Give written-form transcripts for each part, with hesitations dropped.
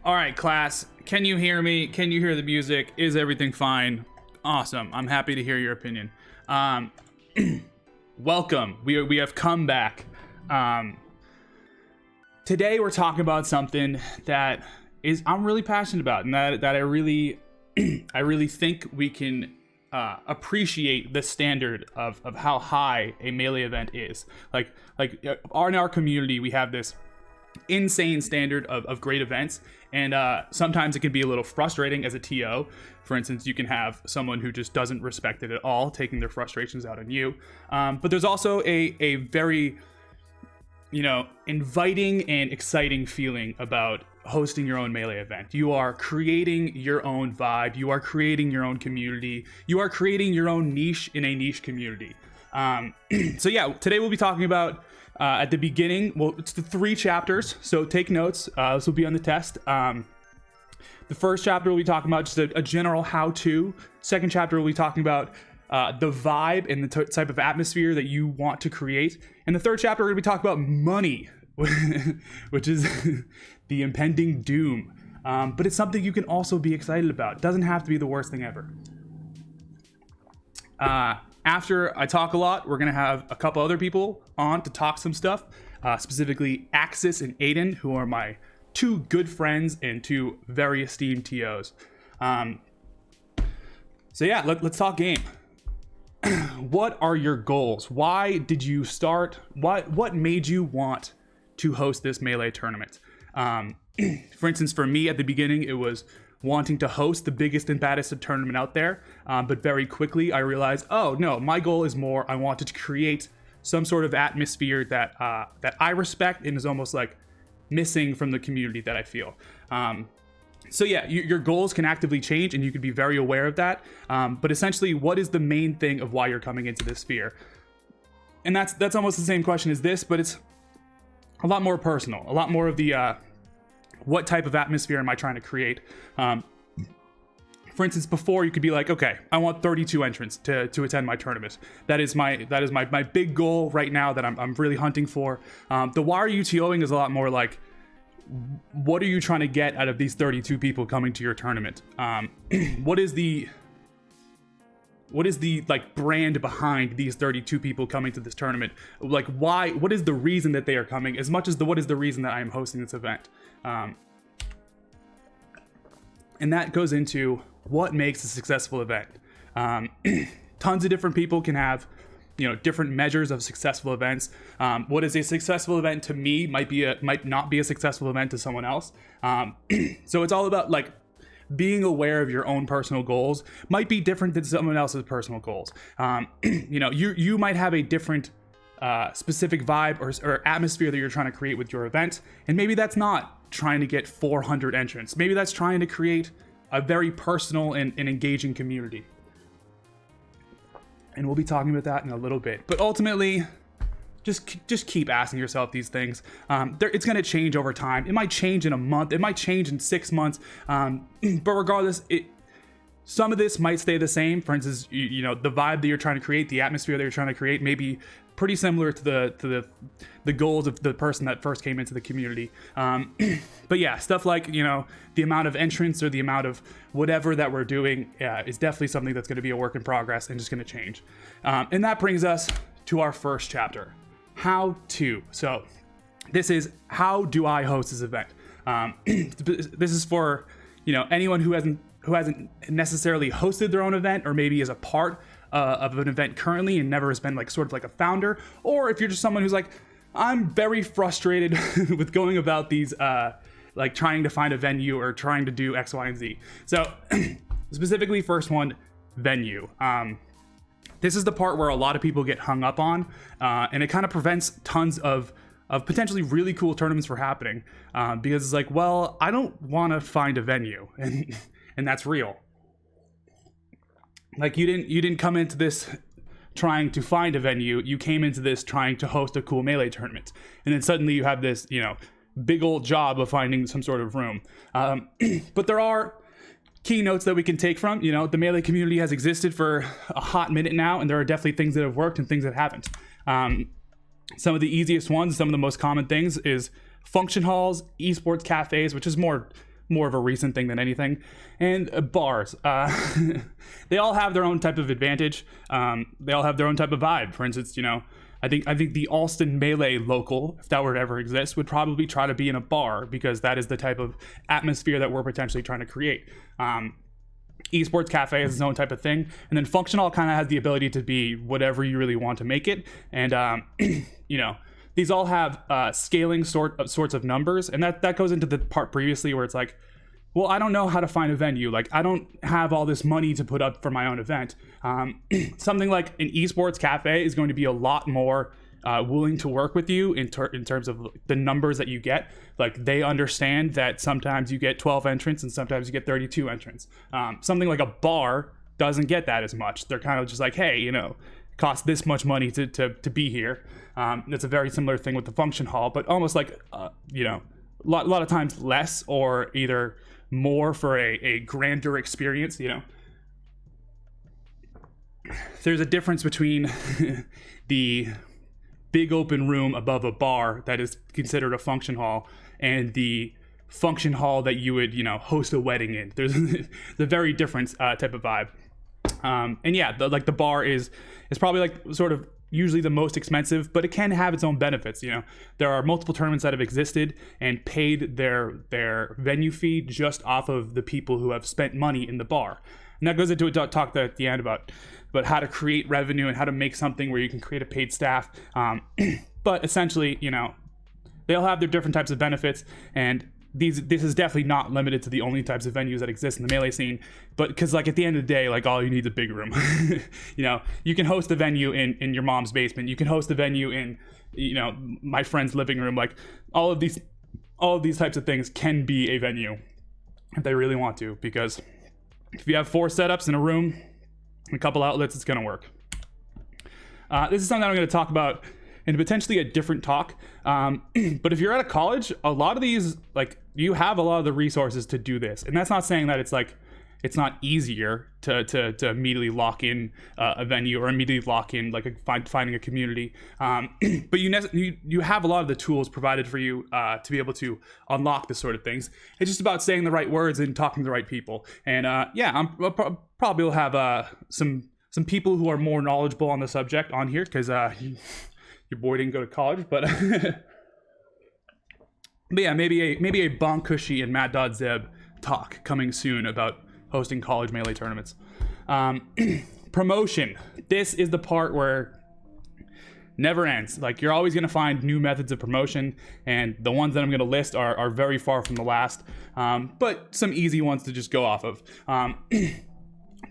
All right, class, can you hear me? Can you hear the music? Is everything fine? Awesome. I'm happy to hear your opinion. Welcome. We have come back. Today we're talking about something that I'm really passionate about, and that I really I really think we can appreciate the standard of how high a Melee event is. Like in our community, we have this insane standard of great events, and sometimes it can be a little frustrating as a TO. For instance, you can have someone who just doesn't respect it at all, taking their frustrations out on you. But there's also a very, inviting and exciting feeling about hosting your own Melee event. You are creating your own vibe. You are creating your own community. You are creating your own niche in a niche community. So yeah, today we'll be talking about at the beginning, well, it's the 3 chapters, so take notes. This will be on the test. The first chapter we'll be talking about just a general how-to. Second chapter we'll be talking about the vibe and the type of atmosphere that you want to create. And the third chapter we're going to be talking about money, which is the impending doom. But it's something you can also be excited about. It doesn't have to be the worst thing ever. After I talk a lot, we're going to have a couple other people on to talk some stuff, specifically Axis and Aiden, who are my 2 good friends and 2 very esteemed TOs. So yeah, let's talk game. What are your goals? Why did you start? What made you want to host this Melee tournament? For instance, for me at the beginning, it was wanting to host the biggest and baddest tournament out there, but very quickly I realized, oh no, my goal is more, I wanted to create some sort of atmosphere that I respect and is almost like missing from the community that I feel. So yeah, your goals can actively change, and you can be very aware of that. But essentially, what is the main thing of why you're coming into this sphere? And that's almost the same question as this, but it's a lot more personal, a lot more of the what type of atmosphere am I trying to create? For instance, before you could be like, okay, I want 32 entrants to attend my tournament. That is my big goal right now that I'm really hunting for. The why are you TOing is a lot more like, what are you trying to get out of these 32 people coming to your tournament? What is the like brand behind these 32 people coming to this tournament? Like, why? What is the reason that they are coming? As much as what is the reason that I am hosting this event? And that goes into what makes a successful event. Tons of different people can have, different measures of successful events. What is a successful event to me might not be a successful event to someone else. So it's all about like being aware of your own personal goals. Might be different than someone else's personal goals. You might have a different specific vibe or atmosphere that you're trying to create with your event, and maybe that's not trying to get 400 entrants. Maybe that's trying to create a very personal and engaging community. And we'll be talking about that in a little bit. But ultimately, just keep asking yourself these things. It's going to change over time. It might change in a month. It might change in 6 months. But regardless, some of this might stay the same. For instance, the vibe that you're trying to create, the atmosphere that you're trying to create, may be pretty similar to the goals of the person that first came into the community. But yeah, stuff like the amount of entrants or the amount of whatever that we're doing is definitely something that's going to be a work in progress and just going to change. And that brings us to our first chapter, how to. So this is how do I host this event? This is for anyone who hasn't necessarily hosted their own event, or maybe is a part of an event currently and never has been like sort of like a founder, or if you're just someone who's like, I'm very frustrated with going about these like trying to find a venue or trying to do X, Y, and Z. So specifically, first one, venue. This is the part where a lot of people get hung up on, and it kind of prevents tons of potentially really cool tournaments from happening, because it's like, well, I don't want to find a venue, and that's real. Like you didn't come into this trying to find a venue. You came into this trying to host a cool Melee tournament, and then suddenly you have this big old job of finding some sort of room. But there are keynotes that we can take from. The Melee community has existed for a hot minute now, and there are definitely things that have worked and things that haven't. Some of the easiest ones, some of the most common things is function halls, esports cafes, which is more more of a recent thing than anything. And bars, they all have their own type of advantage. They all have their own type of vibe. For instance, you know, I think the Allston Melee local, if that were to ever exist, would probably try to be in a bar, because that is the type of atmosphere that we're potentially trying to create. Esports Cafe is its own type of thing, and then Function Hall kind of has the ability to be whatever you really want to make it. And you know, these all have scaling sorts of numbers, and that goes into the part previously where it's like, well, I don't know how to find a venue. Like, I don't have all this money to put up for my own event. Something like an Esports Cafe is going to be a lot more willing to work with you in terms of the numbers that you get. Like, they understand that sometimes you get 12 entrants and sometimes you get 32 entrants. Something like a bar doesn't get that as much. They're kind of just like, hey, you know, it costs this much money to be here. It's a very similar thing with the Function Hall, but almost like, you know, a lot of times less, or either more for a grander experience, you know. There's a difference between the big open room above a bar that is considered a function hall and the function hall that you would, you know, host a wedding in. There's a very different type of vibe. And yeah, the bar is probably like sort of usually the most expensive, but it can have its own benefits. You know, there are multiple tournaments that have existed and paid their venue fee just off of the people who have spent money in the bar. And that goes into a talk at the end about how to create revenue and how to make something where you can create a paid staff. But essentially, you know, they'll have their different types of benefits, and this is definitely not limited to the only types of venues that exist in the Melee scene. But because, like, at the end of the day, like, all you need is a big room. You know, you can host a venue in your mom's basement. You can host a venue in, you know, my friend's living room. Like, all of these types of things can be a venue if they really want to, because if you have 4 setups in a room and a couple outlets, it's going to work. This is something I'm going to talk about in potentially a different talk. But if you're at a college, a lot of these, like, you have a lot of the resources to do this. And that's not saying that it's like, it's not easier to immediately lock in a venue, or immediately lock in like finding a community. But you have a lot of the tools provided for you to be able to unlock this sort of things. It's just about saying the right words and talking to the right people. And yeah, probably will have some people who are more knowledgeable on the subject on here, because your boy didn't go to college, but but yeah, maybe a Bon Cushy and Mad Dog Zeb talk coming soon about hosting college Melee tournaments. Promotion. This is the part where never ends. Like, you're always going to find new methods of promotion, and the ones that I'm going to list are very far from the last, but some easy ones to just go off of.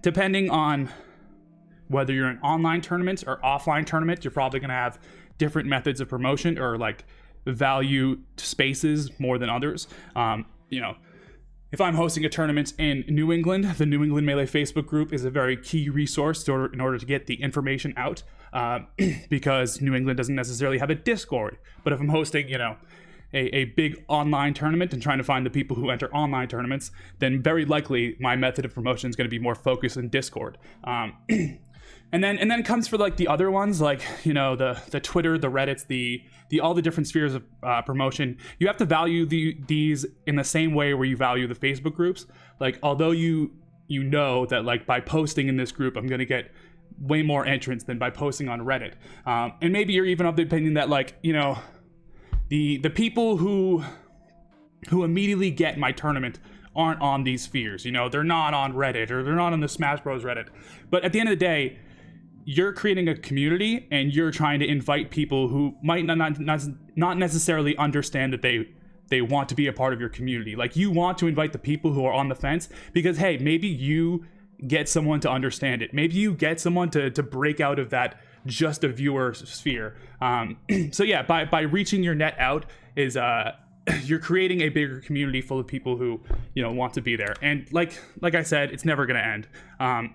Depending on whether you're an online tournament or offline tournament, you're probably going to have different methods of promotion, or like value spaces more than others. You know, if I'm hosting a tournament in New England, the New England Melee Facebook group is a very key resource in order to get the information out, because New England doesn't necessarily have a Discord. But if I'm hosting, you know, a big online tournament and trying to find the people who enter online tournaments, then very likely my method of promotion is going to be more focused in Discord. And then comes for like the other ones, like, you know, the Twitter, the Reddits, the all the different spheres of promotion. You have to value these in the same way where you value the Facebook groups. Like, although you know that, like, by posting in this group, I'm going to get way more entrants than by posting on Reddit. And maybe you're even of the opinion that, like, you know, the people who immediately get my tournament aren't on these spheres. You know, they're not on Reddit, or they're not on the Smash Bros Reddit. But at the end of the day, you're creating a community, and you're trying to invite people who might not necessarily understand that they want to be a part of your community. Like, you want to invite the people who are on the fence, because, hey, maybe you get someone to understand it. Maybe you get someone to break out of that just a viewer sphere. So yeah, by reaching your net out is you're creating a bigger community full of people who, you know, want to be there. And like I said, it's never going to end.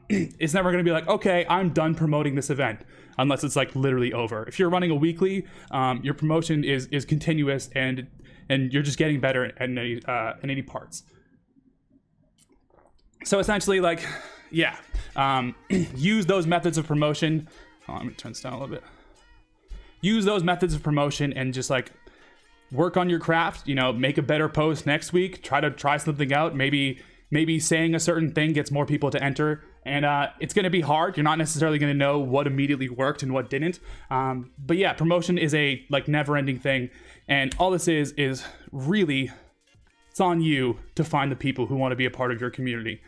It's never going to be like, okay, I'm done promoting this event, unless it's like literally over. If you're running a weekly, your promotion is continuous, and you're just getting better in any parts. So essentially, like, yeah, use those methods of promotion. Oh, let me turn this down a little bit. Use those methods of promotion and just, like, work on your craft, make a better post next week, try something out. Maybe saying a certain thing gets more people to enter, and it's going to be hard. You're not necessarily going to know what immediately worked and what didn't. But yeah, promotion is a never ending thing. And all this is really, it's on you to find the people who want to be a part of your community.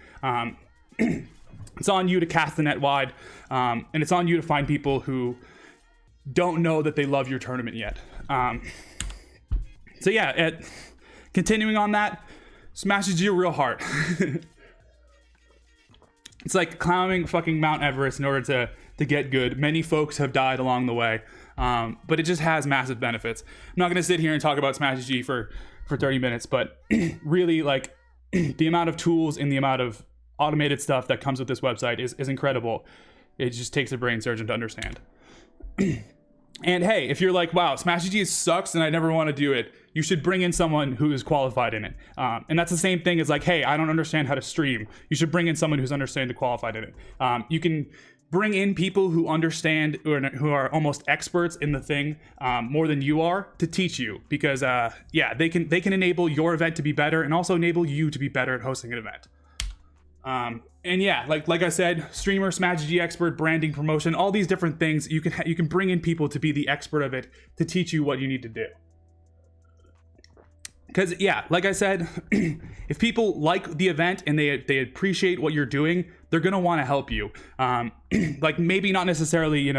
It's on you to cast the net wide, and it's on you to find people who don't know that they love your tournament yet. So yeah, continuing on that, smashes you real hard. It's like climbing fucking Mount Everest in order to get good. Many folks have died along the way, but it just has massive benefits. I'm not going to sit here and talk about Smash G for 30 minutes, but really, like, the amount of tools and the amount of automated stuff that comes with this website is incredible. It just takes a brain surgeon to understand. And hey, if you're like, wow, Smash G sucks and I never want to do it, you should bring in someone who is qualified in it. And that's the same thing as like, hey, I don't understand how to stream. You should bring in someone who's qualified in it. You can bring in people who understand or who are almost experts in the thing more than you are to teach you, because they can enable your event to be better and also enable you to be better at hosting an event. And yeah, like I said, streamer, Smash G expert, branding, promotion, all these different things, you can bring in people to be the expert of it to teach you what you need to do. Because yeah, like I said, if people like the event and they appreciate what you're doing, they're gonna want to help you. Like maybe not necessarily,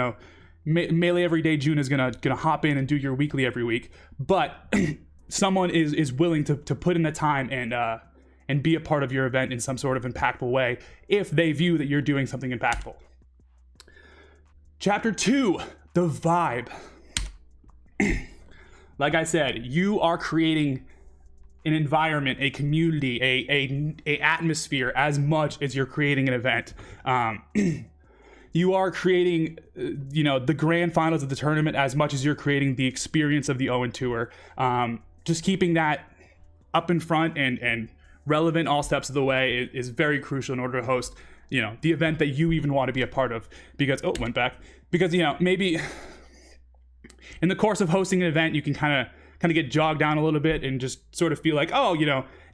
Melee Everyday June is gonna hop in and do your weekly every week, but someone is willing to put in the time and be a part of your event in some sort of impactful way if they view that you're doing something impactful. Chapter 2, the vibe. Like I said, you are creating an environment, a community, a atmosphere as much as you're creating an event. You are creating, the grand finals of the tournament as much as you're creating the experience of the Owen Tour. Just keeping that up in front and relevant all steps of the way is very crucial in order to host, the event that you even want to be a part of. Because, maybe in the course of hosting an event, you can kind of get jogged down a little bit and just sort of feel like,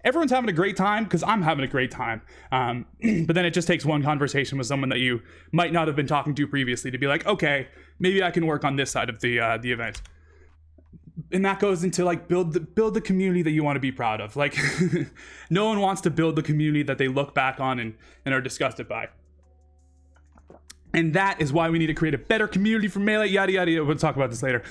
everyone's having a great time because I'm having a great time. But then it just takes one conversation with someone that you might not have been talking to previously to be like, okay, maybe I can work on this side of the event. And that goes into like build the community that you want to be proud of. Like no one wants to build the community that they look back on and are disgusted by. And that is why we need to create a better community for Melee, yada yada yada. We'll talk about this later.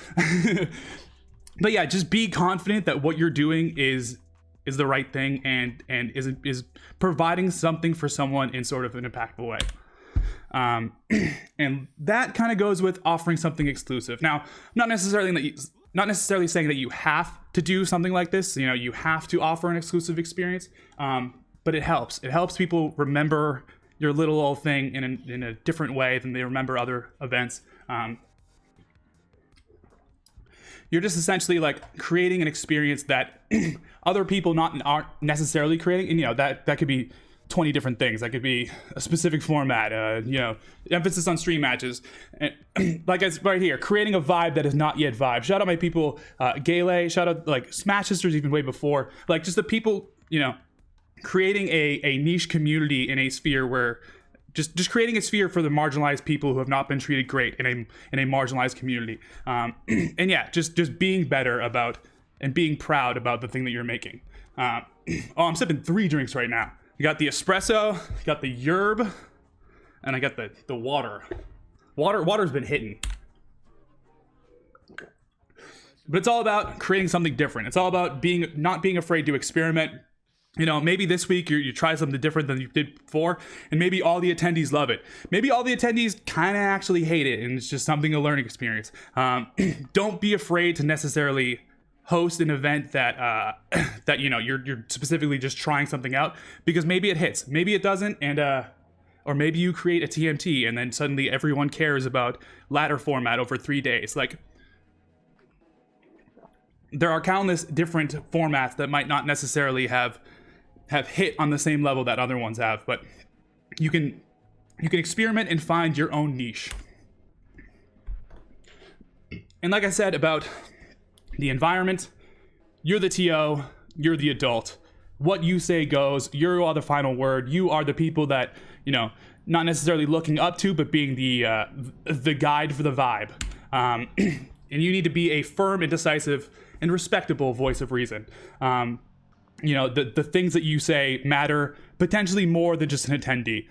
But yeah, just be confident that what you're doing is the right thing and is providing something for someone in sort of an impactful way. And that kind of goes with offering something exclusive. Now, not necessarily saying that you have to do something like this. You have to offer an exclusive experience, but it helps. It helps people remember your little old thing in a different way than they remember other events. You're just essentially like creating an experience that other people aren't necessarily creating. And that could be 20 different things. That could be a specific format, emphasis on stream matches. And, like it's right here, creating a vibe that is not yet vibe. Shout out my people, Gale, shout out like Smash Sisters even way before. Like just the people, creating a niche community in a sphere where just creating a sphere for the marginalized people who have not been treated great in a marginalized community. And yeah, just being better about and being proud about the thing that you're making. I'm sipping 3 drinks right now. I got the espresso, got the yerb, and I got the water. Water's been hitting. But it's all about creating something different. It's all about not being afraid to experiment. Maybe this week you try something different than you did before, and maybe all the attendees love it. Maybe all the attendees kind of actually hate it, and it's just something, a learning experience. Don't be afraid to necessarily host an event that you're specifically just trying something out, because maybe it hits, maybe it doesn't, and or maybe you create a TMT and then suddenly everyone cares about ladder format over 3 days. Like there are countless different formats that might not necessarily have hit on the same level that other ones have, but you can experiment and find your own niche. And like I said about the environment, you're the TO, you're the adult. What you say goes. You are the final word. You are the people that, not necessarily looking up to, but being the guide for the vibe. And you need to be a firm and decisive and respectable voice of reason. The things that you say matter potentially more than just an attendee,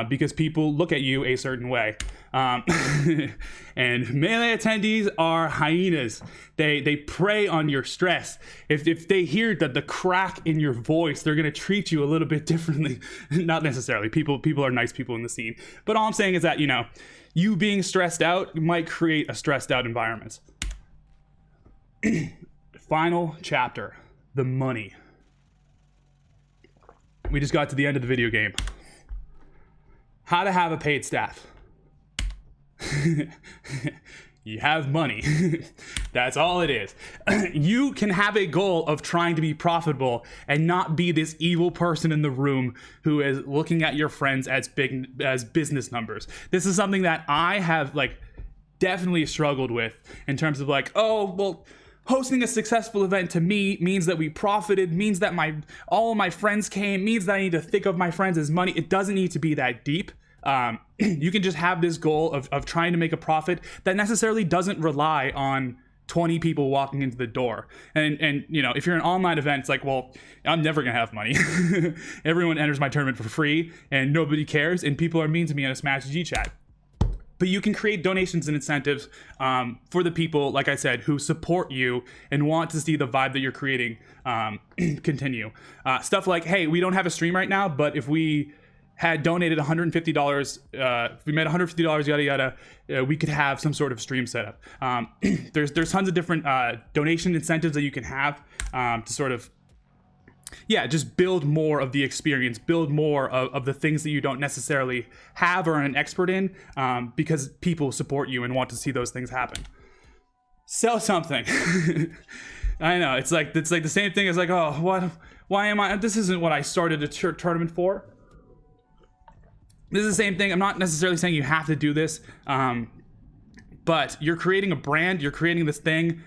because people look at you a certain way. And melee attendees are hyenas. They prey on your stress. If they hear that the crack in your voice, they're gonna treat you a little bit differently. Not necessarily. People are nice people in the scene. But all I'm saying is that, you being stressed out might create a stressed out environment. Final chapter, the money. We just got to the end of the video game. How to have a paid staff. You have money. That's all it is. You can have a goal of trying to be profitable and not be this evil person in the room who is looking at your friends as business numbers. This is something that I have definitely struggled with in terms of hosting a successful event to me means that we profited, means that all of my friends came, means that I need to think of my friends as money. It doesn't need to be that deep. You can just have this goal of trying to make a profit that necessarily doesn't rely on 20 people walking into the door. And if you're an online event, it's I'm never gonna have money. Everyone enters my tournament for free and nobody cares, and people are mean to me in a Smash G chat. But you can create donations and incentives for the people, like I said, who support you and want to see the vibe that you're creating continue. Stuff like, hey, we don't have a stream right now, but if we had donated $150, if we made $150, yada yada, we could have some sort of stream setup. There's tons of different donation incentives that you can have to sort of just build more of the experience, build more of the things that you don't necessarily have or are an expert in, because people support you and want to see those things happen. Sell something. I know, it's like the same thing as why am I, this isn't what I started a tournament for. This is the same thing. I'm not necessarily saying you have to do this, but you're creating a brand, you're creating this thing.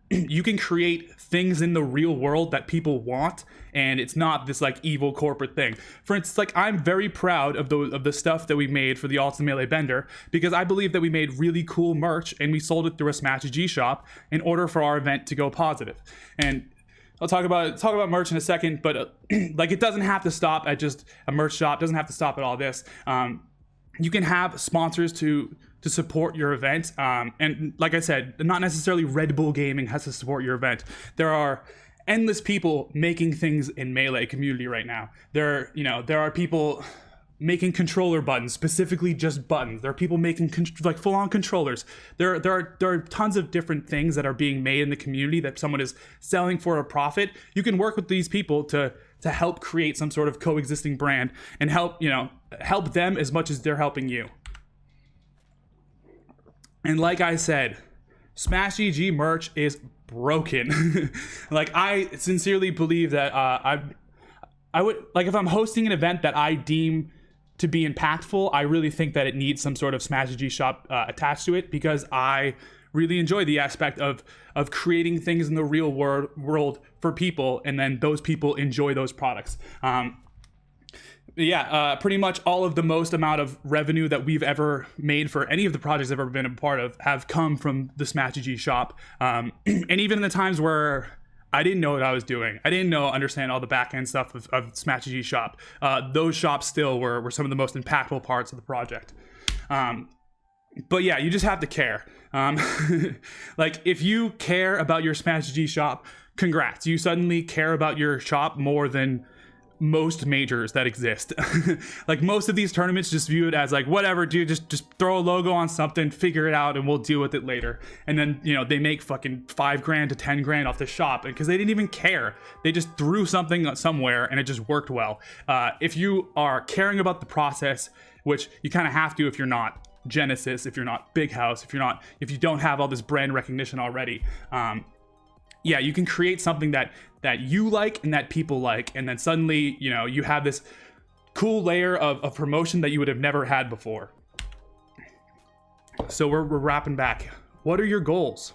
You can create things in the real world that people want, and it's not this evil corporate thing. For instance, I'm very proud of the stuff that we made for the Allston Melee Bender, because I believe that we made really cool merch and we sold it through a Smash G shop in order for our event to go positive. And I'll talk about merch in a second, but it doesn't have to stop at just a merch shop. It doesn't have to stop at all this. You can have sponsors to support your event, and like I said, not necessarily Red Bull Gaming has to support your event. There are endless people making things in Melee community right now. There are people making controller buttons, specifically just buttons. There are people making full-on controllers. There are tons of different things that are being made in the community that someone is selling for a profit. You can work with these people to help create some sort of coexisting brand and help them as much as they're helping you. And like I said, Smash GG merch is broken. I sincerely believe that I would if I'm hosting an event that I deem to be impactful, I really think that it needs some sort of Smash GG shop attached to it, because I really enjoy the aspect of creating things in the real world for people, and then those people enjoy those products. Pretty much all of the most amount of revenue that we've ever made for any of the projects I've ever been a part of have come from the Smash GG shop. And even in the times where I didn't know what I was doing, I didn't understand all the back end stuff of Smash GG shop, those shops still were some of the most impactful parts of the project. But yeah, you just have to care. If you care about your Smash GG shop, congrats. You suddenly care about your shop more than most majors that exist. Most of these tournaments just view it as whatever, dude, just throw a logo on something, figure it out, and we'll deal with it later. And then they make fucking $5,000 to $10,000 off the shop because they didn't even care. They just threw something somewhere and it just worked well. If you are caring about the process, which you kind of have to if you're not Genesis, if you're not Big House, if you don't have all this brand recognition already, you can create something that you like and that people like, and then suddenly you have this cool layer of promotion that you would have never had before. So we're wrapping back. What are your goals?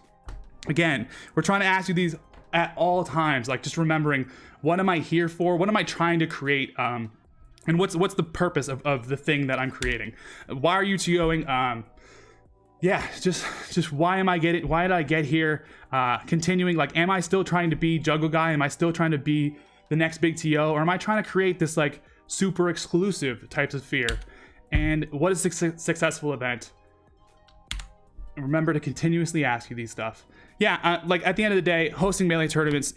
Again, we're trying to ask you these at all times, like just remembering, what am I here for? What am I trying to create? And what's the purpose of the thing that I'm creating? Why are you TOing? Yeah, just why did I get here? Continuing, like, am I still trying to be juggle guy? Am I still trying to be the next big TO? Or am I trying to create this like super exclusive types of sphere? And what is a successful event? Remember to continuously ask you these stuff. Yeah, like at the end of the day, hosting Melee tournaments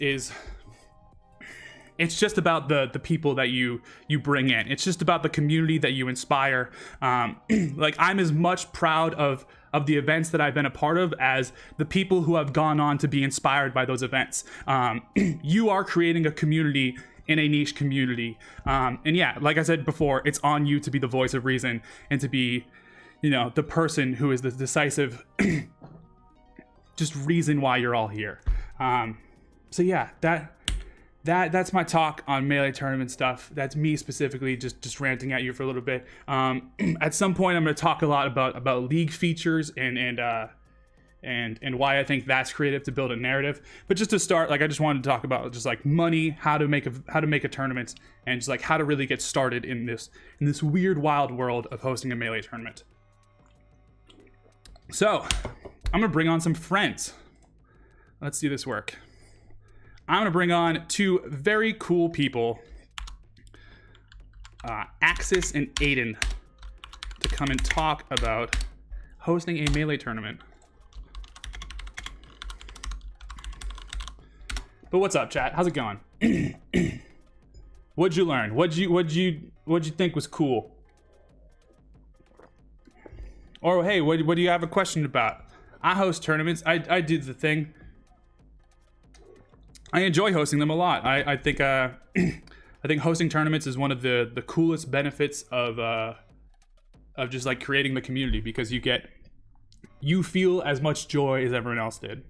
it's just about the people that you bring in. It's just about the community that you inspire. Like, I'm as much proud of the events that I've been a part of as the people who have gone on to be inspired by those events. You are creating a community in a niche community. And yeah, like I said before, it's on you to be the voice of reason and to be, the person who is the decisive just reason why you're all here. So yeah, that's my talk on Melee tournament stuff. That's me specifically just ranting at you for a little bit. At some point I'm going to talk a lot about league features and why I think that's creative to build a narrative. But just to start, like, I just wanted to talk about just like money, how to make a tournament, and just like how to really get started in this weird wild world of hosting a Melee tournament. So I'm gonna bring on some friends. Let's see this work. I'm gonna bring on two very cool people, Axis and Aiden, to come and talk about hosting a Melee tournament. But what's up, chat? How's it going? What'd you learn? What'd you think was cool? Or hey, what do you have a question about? I host tournaments. I do the thing. I enjoy hosting them a lot. I think I think hosting tournaments is one of the coolest benefits of just like creating the community, because you feel as much joy as everyone else did.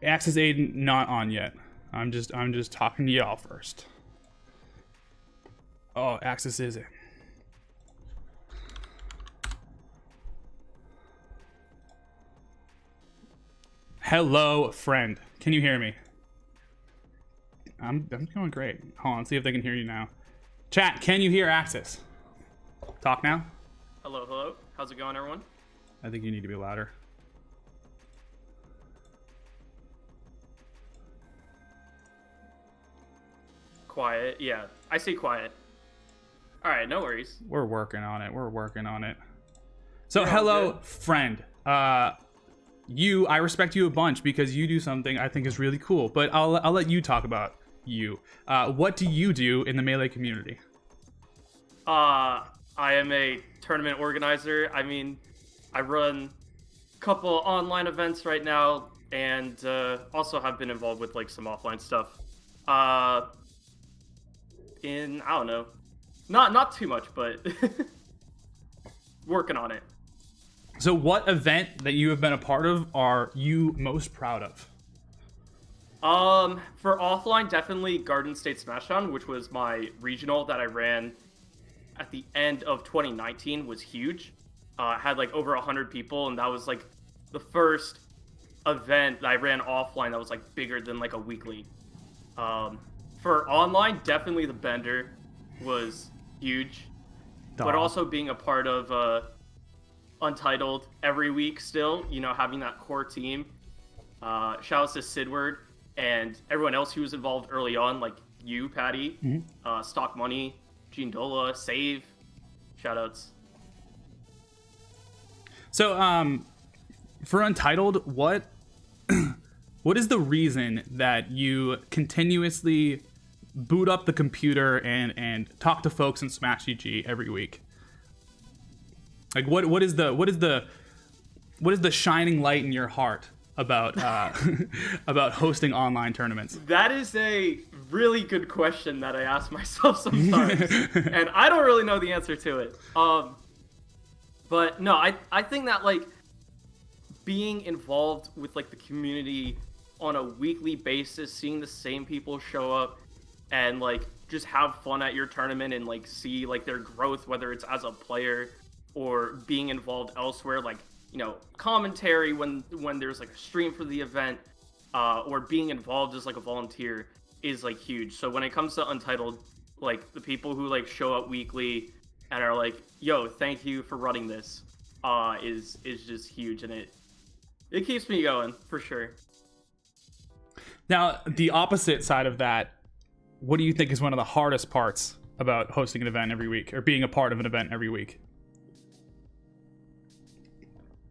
Axis Aiden not on yet. I'm just talking to y'all first. Oh, Axis is it. Hello, friend. Can you hear me? I'm going great. Hold on, see if they can hear you now. Chat, can you hear Axis? Talk now. Hello. How's it going, everyone? I think you need to be louder. Quiet. Yeah, I say quiet. All right, no worries. We're working on it. So hello, friend. I respect you a bunch because you do something I think is really cool, but I'll let you talk about you. What do you do in the Melee community? I am a tournament organizer. I mean, I run a couple online events right now, and also have been involved with like some offline stuff. I don't know, not too much, but working on it. So what event that you have been a part of are you most proud of? For offline, definitely Garden State Smashdown, which was my regional that I ran at the end of 2019, was huge. Had like over 100 people, and that was like the first event that I ran offline that was like bigger than like a weekly. For online, definitely the Bender was huge. But also being a part of Untitled every week still, having that core team. Shout outs to Sidward and everyone else who was involved early on, like you, Patti, Stock Money, Gene Dola, Save. Shout outs. So, for Untitled, what is the reason that you continuously boot up the computer and talk to folks in Smash GG every week? Like, what is the shining light in your heart about about hosting online tournaments? That is a really good question that I ask myself sometimes, and I don't really know the answer to it. But no, I think that like being involved with like the community on a weekly basis, seeing the same people show up and like just have fun at your tournament and like see like their growth, whether it's as a player or being involved elsewhere, like, commentary when there's like a stream for the event, or being involved as like a volunteer is like huge. So when it comes to Untitled, like the people who like show up weekly and are like, yo, thank you for running this, is just huge, and it keeps me going for sure. Now, the opposite side of that, what do you think is one of the hardest parts about hosting an event every week or being a part of an event every week?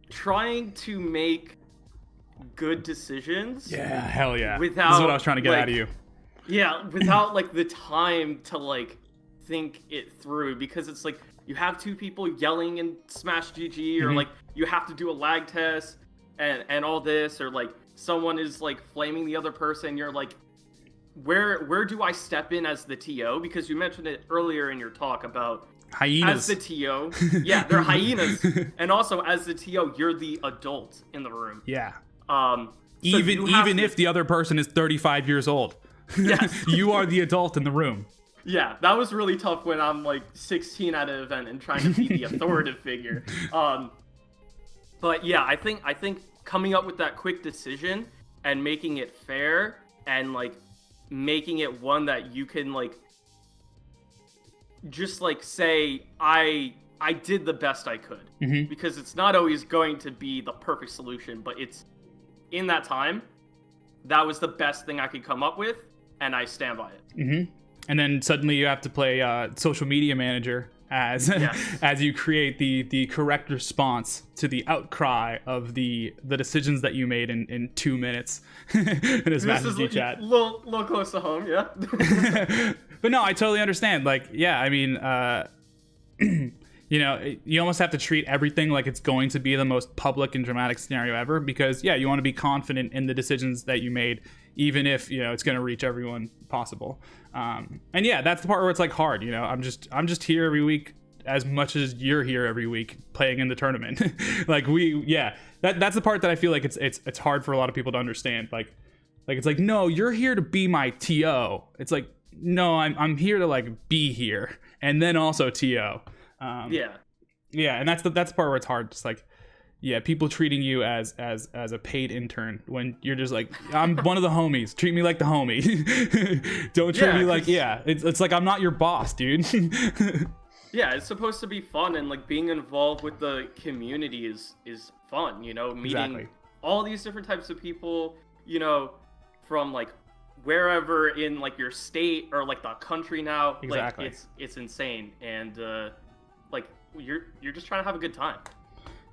Trying to make good decisions. Yeah, hell yeah. Without, this is what I was trying to get like, out of you. Yeah, without like the time to like think it through, because it's like you have two people yelling in Smash GG, or like you have to do a lag test and all this, or like someone is like flaming the other person. You're like, where do I step in as the TO? Because you mentioned it earlier in your talk about hyenas. As the TO, yeah, they're hyenas, and also as the TO, you're the adult in the room. Yeah. So even if the other person is 35 years old. Yes. You are the adult in the room. Yeah, that was really tough when I'm like 16 at an event and trying to be the authoritative figure. But yeah, I think coming up with that quick decision and making it fair, and like making it one that you can like just like say I did the best I could, because it's not always going to be the perfect solution, but it's in that time that was the best thing I could come up with, and I stand by it. And then suddenly you have to play social media manager as as you create the correct response to the outcry of the decisions that you made in 2 minutes in a Smash GG chat. Little close to home, yeah. But no, I totally understand. Like, yeah, I mean, you almost have to treat everything like it's going to be the most public and dramatic scenario ever, because you want to be confident in the decisions that you made, even if it's going to reach everyone possible. And yeah, that's the part where it's like hard. I'm just here every week as much as you're here every week playing in the tournament. Like that's the part that I feel like it's hard for a lot of people to understand. Like it's like, no, you're here to be my TO. It's like, no, I'm here to like be here and then also TO. Yeah, and that's the part where it's hard. Just like, people treating you as a paid intern when you're just like, I'm one of the homies. Treat me like the homie. Don't treat me like it's like I'm not your boss, dude. Yeah, it's supposed to be fun, and like being involved with the community is fun. Meeting all these different types of people. From like wherever in like your state or like the country now. Exactly. Like it's insane, and like you're just trying to have a good time.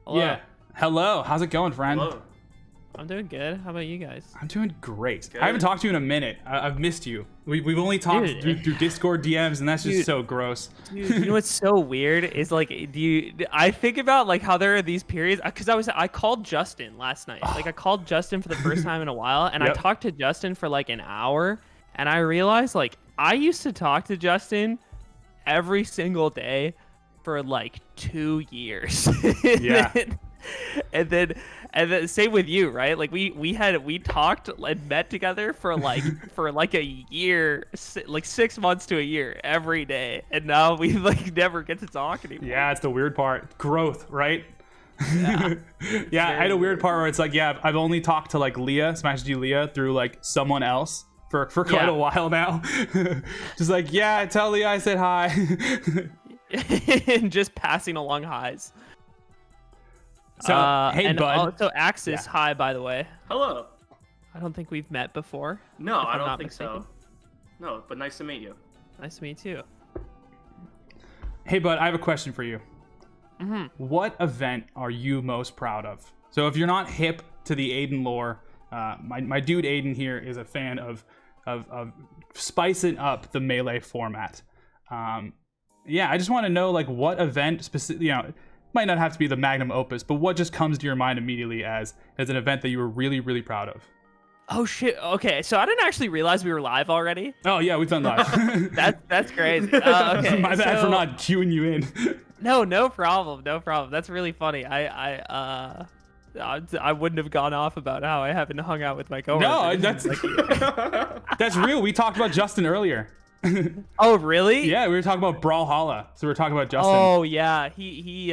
Hello. Yeah. Hello. How's it going, friend? Hello. I'm doing good. How about you guys? I'm doing great. Good. I haven't talked to you in a minute. I've missed you. We've only talked through Discord DMs, and that's just so gross. Dude, you know what's so weird is like, I think about like how there are these periods, because I called Justin last night. Like I called Justin for the first time in a while, and I talked to Justin for like an hour, and I realized like I used to talk to Justin every single day for like 2 years. Yeah. And then same with you, right? Like we talked and met together for like a year, like 6 months to a year every day, and now we like never get to talk anymore. Yeah, it's the weird part. Growth, right? Yeah. Yeah, I had a weird part where it's like, I've only talked to like Leah, Smash G Leah, through like someone else for quite a while now. Just like, tell Leah I said hi. And just passing along highs. So, hey, bud. So Axis, hi, by the way. Hello. I don't think we've met before. No, if I I'm don't not think mistaken. so. No, but nice to meet you. Nice to meet you too. Hey, bud, I have a question for you. What event are you most proud of? So if you're not hip to the Aiden lore, my dude Aiden here is a fan of spicing up the Melee format. I just want to know like what event specific, it might not have to be the magnum opus, but what just comes to your mind immediately as an event that you were really, really proud of? Oh shit. Okay, so I didn't actually realize we were live already. Oh yeah, we've done live. That's crazy. Okay, My bad for not cueing you in. No problem. That's really funny. I wouldn't have gone off about how I haven't hung out with my coworkers. No, that's real. We talked about Justin earlier. Oh, really? Yeah, we were talking about Brawlhalla, so we were talking about Justin. Oh yeah, he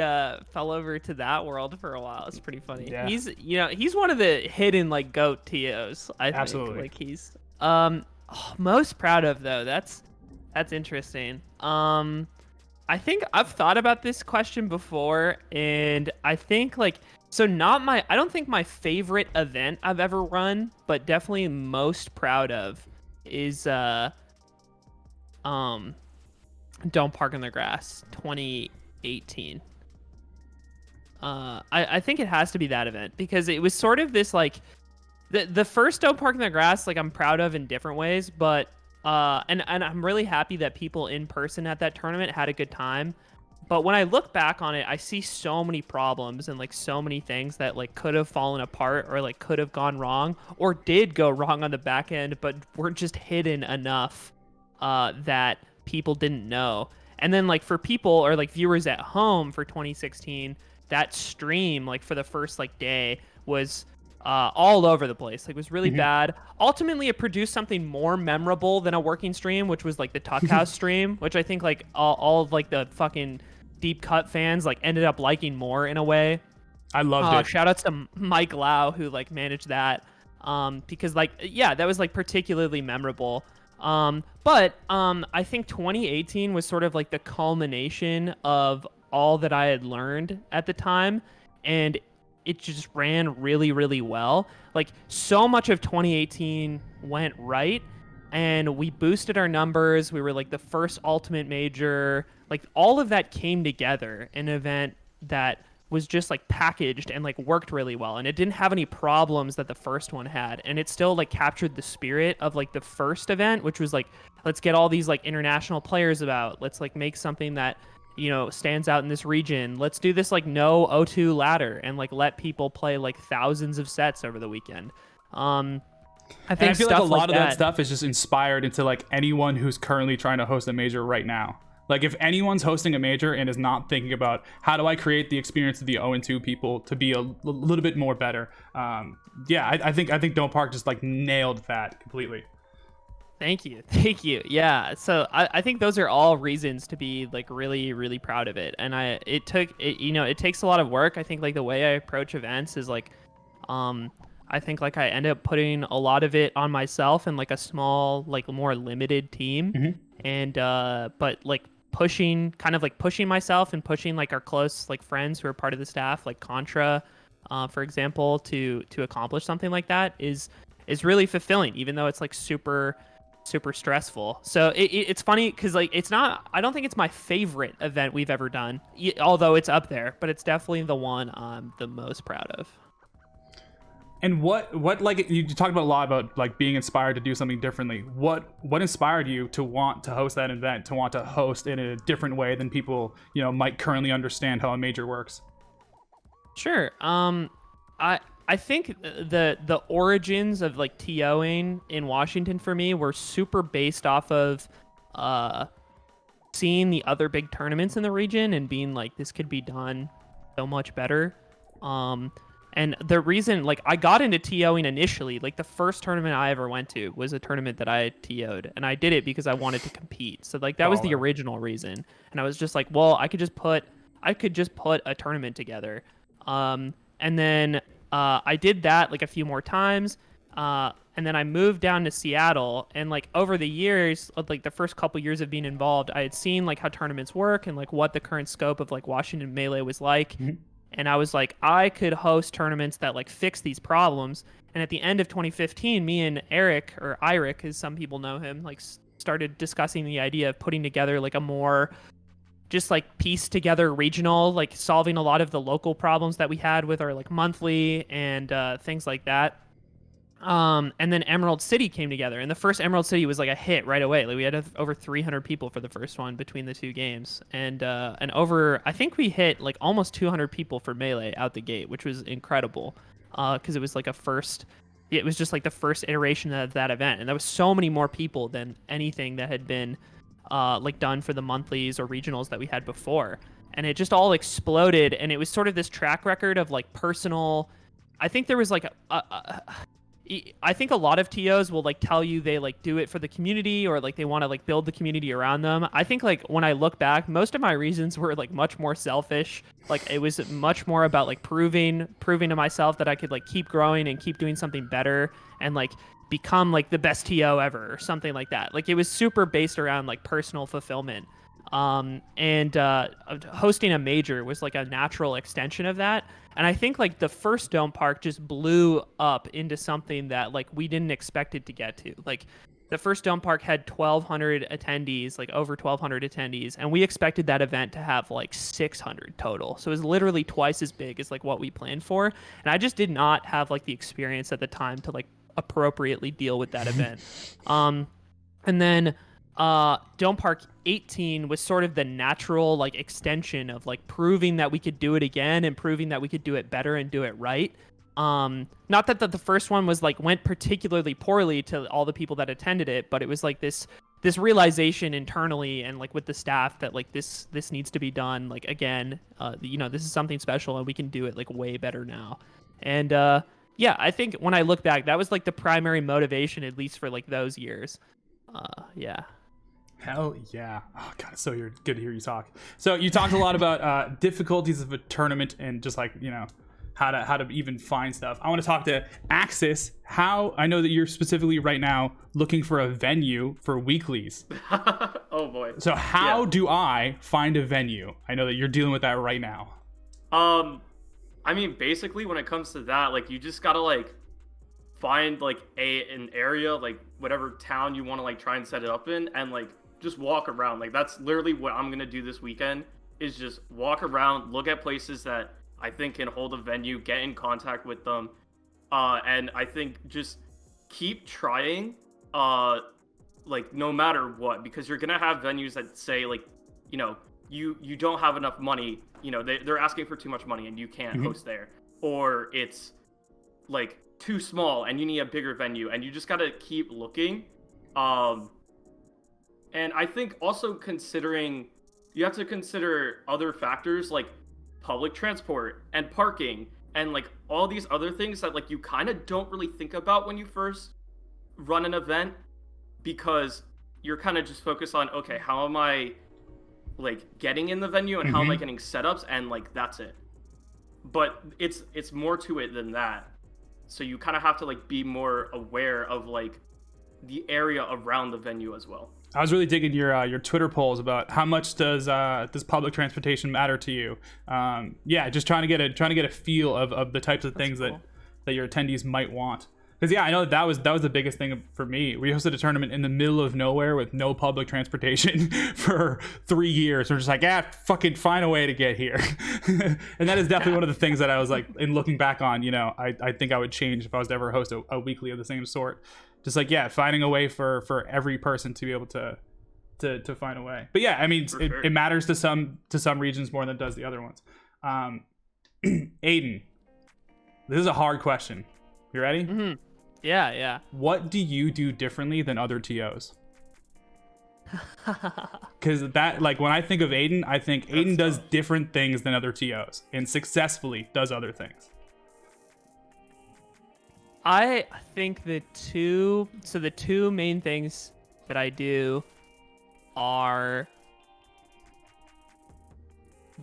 fell over to that world for a while. It's pretty funny. Yeah. He's one of the hidden like GOAT TOs. I think. Absolutely. Like he's most proud of though. That's interesting. I think I've thought about this question before, and I think like so I don't think my favorite event I've ever run, but definitely most proud of is Don't Park in the Grass 2018. I think it has to be that event because it was sort of this like the first Don't Park in the Grass, like I'm proud of in different ways, but and I'm really happy that people in person at that tournament had a good time. But when I look back on it, I see so many problems and like so many things that like could have fallen apart or like could have gone wrong or did go wrong on the back end, but were just hidden enough that people didn't know. And then like for people or like viewers at home for 2016, that stream like for the first like day was all over the place. Like, it was really bad. Ultimately, it produced something more memorable than a working stream, which was like the Tuck House stream, which I think like all of like the fucking deep cut fans like ended up liking more in a way. I loved it. Shout outs to Mike Lau who like managed that because like yeah, that was like particularly memorable. But I think 2018 was sort of like the culmination of all that I had learned at the time, and it just ran really, really well. Like, so much of 2018 went right, and we boosted our numbers. We were like the first Ultimate Major. Like, all of that came together in an event that was just like packaged and like worked really well, and it didn't have any problems that the first one had, and it still like captured the spirit of like the first event, which was like, let's get all these like international players about, let's like make something that, you know, stands out in this region, let's do this like no O2 ladder and like let people play like thousands of sets over the weekend. I think I feel like a lot of that stuff is just inspired into like anyone who's currently trying to host a major right now. Like, if anyone's hosting a major and is not thinking about how do I create the experience of the 0-2 people to be a little bit more better, I think Don't Park just like nailed that completely. Thank you. Yeah, so I think those are all reasons to be like really, really proud of it. And it takes a lot of work. I think like the way I approach events is like, I think like I end up putting a lot of it on myself and like a small, like more limited team, and but like pushing myself and pushing like our close like friends who are part of the staff, like Contra, for example, to accomplish something like that is really fulfilling, even though it's like super stressful. So it's funny because like I don't think it's my favorite event we've ever done, although it's up there, but it's definitely the one I'm the most proud of. And what like you talked about a lot about like being inspired to do something differently. What inspired you to want to host that event, to want to host in a different way than people, you know, might currently understand how a major works? Sure. I think the origins of like TOing in Washington for me were super based off of seeing the other big tournaments in the region and being like, this could be done so much better. And the reason, like, I got into TOing initially, like the first tournament I ever went to was a tournament that I TO'd, and I did it because I wanted to compete. So like that was the original reason. And I was just like, well, I could just put a tournament together. And then I did that like a few more times. And then I moved down to Seattle, and like over the years, like the first couple years of being involved, I had seen like how tournaments work and like what the current scope of like Washington Melee was like. And I was like, I could host tournaments that like fix these problems. And at the end of 2015, me and Eric, or Eirik, as some people know him, like started discussing the idea of putting together like a more just like piece together regional, like solving a lot of the local problems that we had with our like monthly and things like that. And then Emerald City came together, and the first Emerald City was like a hit right away. Like we had over 300 people for the first one between the two games, and I think we hit like almost 200 people for Melee out the gate, which was incredible, because it was like it was just like the first iteration of that event, and there was so many more people than anything that had been like done for the monthlies or regionals that we had before, and it just all exploded, and it was sort of this track record of like personal. I think there was like I think a lot of TOs will like tell you they like do it for the community or like they want to like build the community around them. I think like when I look back, most of my reasons were like much more selfish. Like it was much more about like proving to myself that I could like keep growing and keep doing something better and like become like the best TO ever or something like that. Like it was super based around like personal fulfillment. And hosting a major was like a natural extension of that. And I think like the first Dome Park just blew up into something that like we didn't expect it to get to. Like the first Dome Park had 1,200 attendees, like over 1,200 attendees, and we expected that event to have like 600 total. So it was literally twice as big as like what we planned for. And I just did not have like the experience at the time to like appropriately deal with that event. And then Dome Park 18 was sort of the natural like extension of like proving that we could do it again and proving that we could do it better and do it right. Not that the first one was like went particularly poorly to all the people that attended it, but it was like this realization internally and like with the staff that like this needs to be done like again. This is something special and we can do it like way better now. And yeah, I think when I look back, that was like the primary motivation, at least for like those years. Yeah. Hell yeah. Oh god, it's so good to hear you talk. So you talked a lot about difficulties of a tournament and just like, how to even find stuff. I want to talk to Axis. How I know that you're specifically right now looking for a venue for weeklies. Oh boy. So how do I find a venue? I know that you're dealing with that right now. I mean, basically when it comes to that, like you just gotta like find like an area, like whatever town you want to like try and set it up in, and like just walk around. Like that's literally what I'm gonna do this weekend, is just walk around, look at places that I think can hold a venue, get in contact with them, and I think just keep trying, like no matter what, because you're gonna have venues that say like, you don't have enough money, they're asking for too much money and you can't host there, or it's like too small and you need a bigger venue, and you just gotta keep looking. And I think also you have to consider other factors like public transport and parking and like all these other things that like you kind of don't really think about when you first run an event, because you're kind of just focused on, okay, how am I like getting in the venue and how am I getting setups, and like that's it. But it's more to it than that. So you kind of have to like be more aware of like the area around the venue as well. I was really digging your Twitter polls about how much does public transportation matter to you. Just trying to get a feel of the types of things that your attendees might want. Because I know that was the biggest thing for me. We hosted a tournament in the middle of nowhere with no public transportation for 3 years. We're just like, fucking find a way to get here. And that is definitely one of the things that I was like, in looking back on, I think I would change if I was to ever host a weekly of the same sort. Just like, finding a way for every person to be able to find a way. But I mean, it matters to some regions more than it does the other ones. Aiden, this is a hard question. You ready? Mm-hmm. Yeah. What do you do differently than other TOs? Because that, like, when I think of Aiden, I think Aiden does different things than other TOs and successfully does other things. I think the two main things that I do are,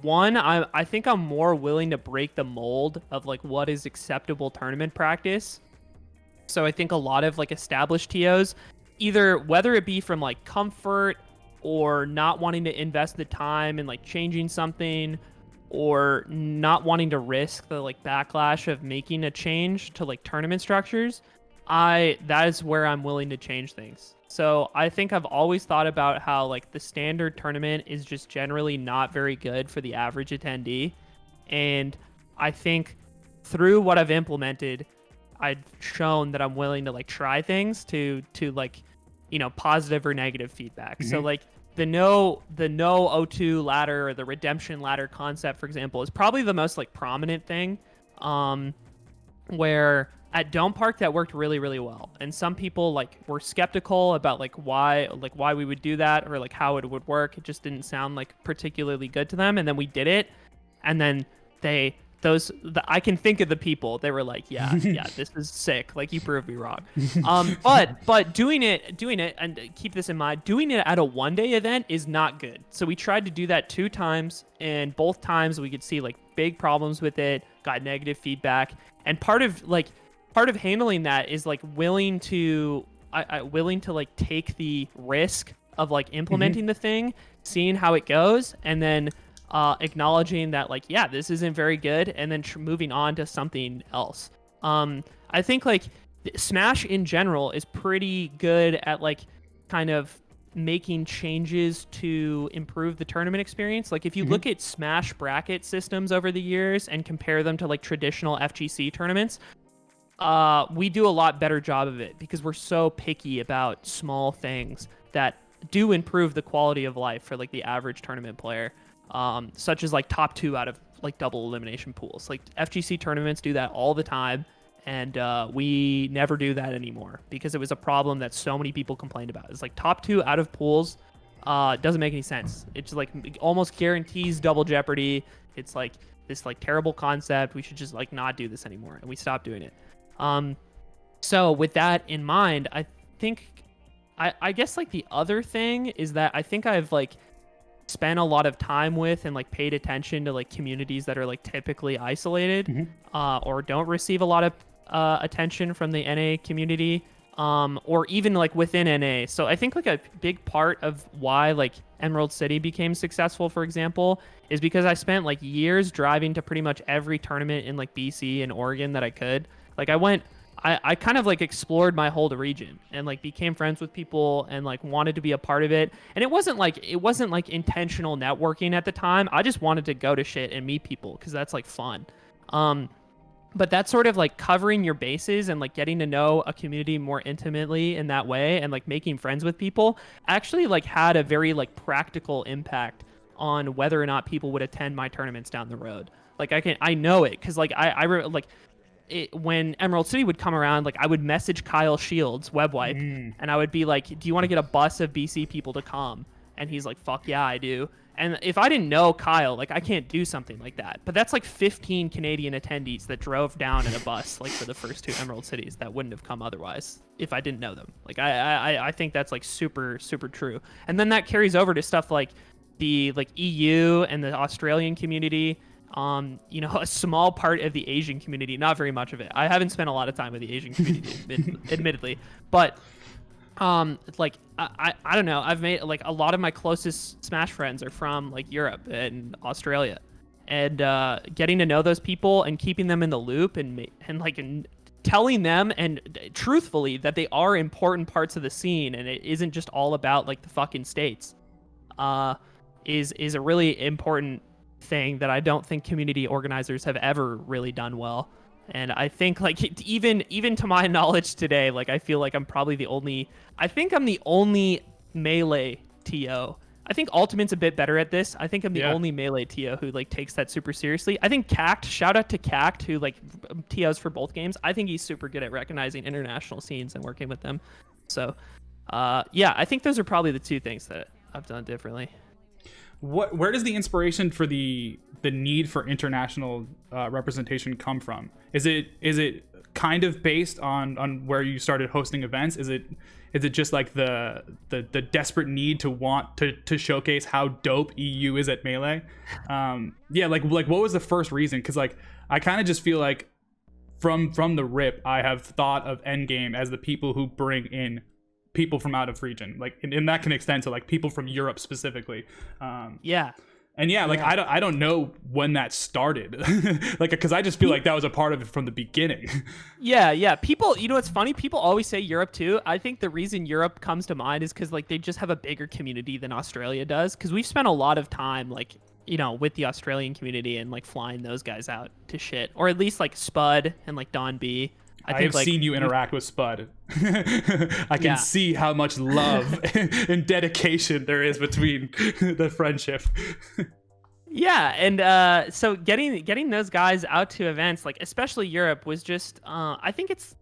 one, I think I'm more willing to break the mold of like what is acceptable tournament practice. So I think a lot of like established TOs, either whether it be from like comfort or not wanting to invest the time in like changing something, or not wanting to risk the like backlash of making a change to like tournament structures, that is where I'm willing to change things. So I think I've always thought about how like the standard tournament is just generally not very good for the average attendee. And I think through what I've implemented, I've shown that I'm willing to like try things to like, positive or negative feedback. So like the no O2 ladder or the redemption ladder concept, for example, is probably the most like prominent thing, where at Dome Park that worked really, really well. And some people like were skeptical about like why we would do that or like how it would work. It just didn't sound like particularly good to them. And then we did it. And then they I can think of the people. They were like, yeah, this is sick. Like, you proved me wrong. But doing it, and keep this in mind, doing it at a 1-day event is not good. So we tried to do that 2 times, and both times we could see like big problems with it, got negative feedback, and part of handling that is like willing to like take the risk of like implementing the thing, seeing how it goes, and then acknowledging that like, yeah, this isn't very good, and then moving on to something else. I think like Smash in general is pretty good at like kind of making changes to improve the tournament experience. Like if you look at Smash bracket systems over the years and compare them to like traditional FGC tournaments, we do a lot better job of it because we're so picky about small things that do improve the quality of life for like the average tournament player. Such as like top 2 out of like double elimination pools. Like FGC tournaments do that all the time, and we never do that anymore because it was a problem that so many people complained about. It's like top 2 out of pools doesn't make any sense. It's like almost guarantees double jeopardy. It's like this like terrible concept. We should just like not do this anymore, and we stopped doing it. So with that in mind, I think I guess like the other thing is that I think I've like spent a lot of time with and like paid attention to like communities that are like typically isolated or don't receive a lot of attention from the NA community, or even like within NA. So I think like a big part of why like Emerald City became successful, for example, is because I spent like years driving to pretty much every tournament in like BC and Oregon that I could. Like I kind of like explored my whole region and like became friends with people and like wanted to be a part of it. And it wasn't like intentional networking at the time. I just wanted to go to shit and meet people because that's like fun. But that's sort of like covering your bases and like getting to know a community more intimately in that way and like making friends with people actually like had a very like practical impact on whether or not people would attend my tournaments down the road. Like I know it because like when Emerald City would come around, like I would message Kyle Shields, Webwipe, and I would be like, do you want to get a bus of BC people to come? And he's like, fuck yeah, I do. And if I didn't know Kyle, like I can't do something like that. But that's like 15 Canadian attendees that drove down in a bus like for the first 2 Emerald Cities that wouldn't have come otherwise if I didn't know them. Like I think that's like super, super true. And then that carries over to stuff like the like EU and the Australian community. A small part of the Asian community, not very much of it. I haven't spent a lot of time with the Asian community, admittedly, but like I don't know. I've made like a lot of my closest Smash friends are from like Europe and Australia, and getting to know those people and keeping them in the loop and telling them and truthfully that they are important parts of the scene and it isn't just all about like the fucking states, is a really important thing that I don't think community organizers have ever really done well. And I think like even to my knowledge today, like I feel like I'm the only melee TO. I think Ultimate's a bit better at this. I think I'm the only melee TO who like takes that super seriously. I think Cact, shout out to Cact, who like TOs for both games. I think he's super good at recognizing international scenes and working with them. So I think those are probably the 2 things that I've done differently. Where does the inspiration for the need for international representation come from? Is it kind of based on where you started hosting events? Is it just like the desperate need to want to showcase how dope EU is at Melee? Like what was the first reason? Because like I kind of just feel like from the rip I have thought of Endgame as the people who bring in people from out of region, like and that can extend to like people from Europe specifically. I don't know when that started, like because I just feel like that was a part of it from the beginning. People, it's funny, people always say Europe too. I think the reason Europe comes to mind is because like they just have a bigger community than Australia does, because we've spent a lot of time like with the Australian community and like flying those guys out to shit, or at least like Spud and like Don B. I have seen you interact with Spud. I can see how much love and dedication there is between the friendship. And so getting those guys out to events, like especially Europe, was just I think it's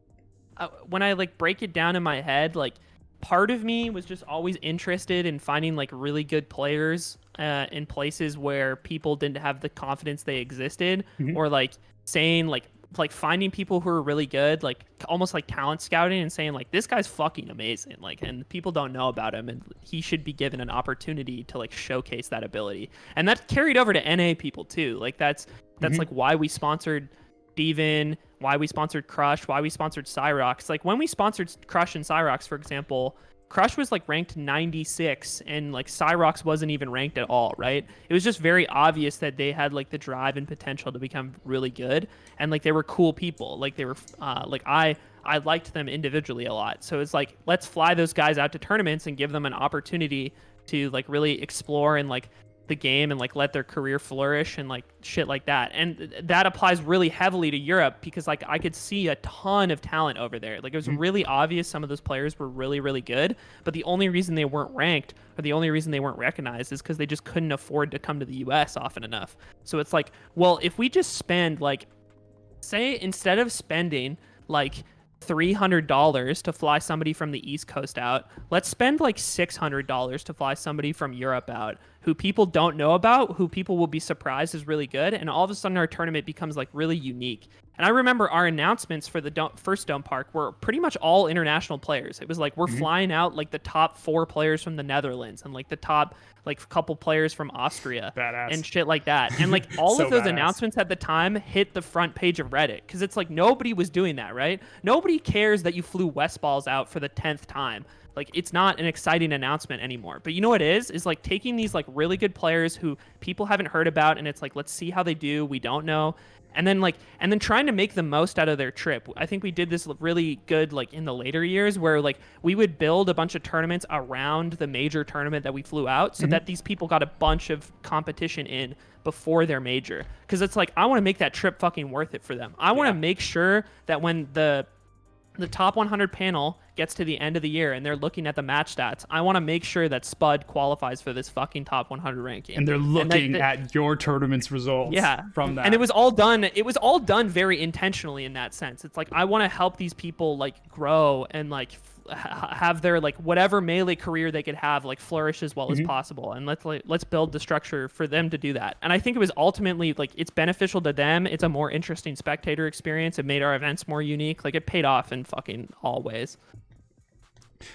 when I like break it down in my head, like part of me was just always interested in finding like really good players in places where people didn't have the confidence they existed, or like saying like finding people who are really good, like almost like talent scouting and saying like, this guy's fucking amazing, like, and people don't know about him and he should be given an opportunity to like showcase that ability. And that carried over to NA people too. Like that's like why we sponsored Steven, why we sponsored Crush, why we sponsored Cyrox. Like when we sponsored Crush and Cyrox, for example, Crush was like ranked 96 and like Cyrox wasn't even ranked at all, right? It was just very obvious that they had like the drive and potential to become really good, and like they were cool people. Like they were like I liked them individually a lot. So it's like, let's fly those guys out to tournaments and give them an opportunity to like really explore and like the game and like let their career flourish and like shit like that. And that applies really heavily to Europe because like I could see a ton of talent over there. Like it was really obvious some of those players were really, really good, but the only reason they weren't ranked or the only reason they weren't recognized is because they just couldn't afford to come to the US often enough. So it's like, well, if we just spend like, say instead of spending like $300 to fly somebody from the East Coast out, let's spend like $600 to fly somebody from Europe out who people don't know about, who people will be surprised is really good, and all of a sudden our tournament becomes like really unique. And I remember our announcements for the first Dome Park were pretty much all international players. It was like we're flying out like the top 4 players from the Netherlands and like the top like couple players from Austria and shit like that. And like all So of those badass. announcements at the time hit the front page of Reddit because it's like nobody was doing that, right? Nobody cares that you flew Westballs out for the 10th time. Like it's not an exciting announcement anymore. But you know what is like taking these like really good players who people haven't heard about, and it's like, let's see how they do. We don't know. And then trying to make the most out of their trip. I think we did this really good like in the later years where like we would build a bunch of tournaments around the major tournament that we flew out so that these people got a bunch of competition in before their major. Because it's like, I want to make that trip fucking worth it for them. I want to make sure that when the top 100 panel gets to the end of the year and they're looking at the match stats, I want to make sure that Spud qualifies for this fucking top 100 ranking. And they're looking at your tournament's results from that. And it was all done very intentionally in that sense. It's like, I want to help these people like grow and like have their like whatever Melee career they could have like flourish as well as possible, and let's build the structure for them to do that. And I think it was ultimately like it's beneficial to them. It's a more interesting spectator experience. It made our events more unique. Like it paid off in fucking all ways.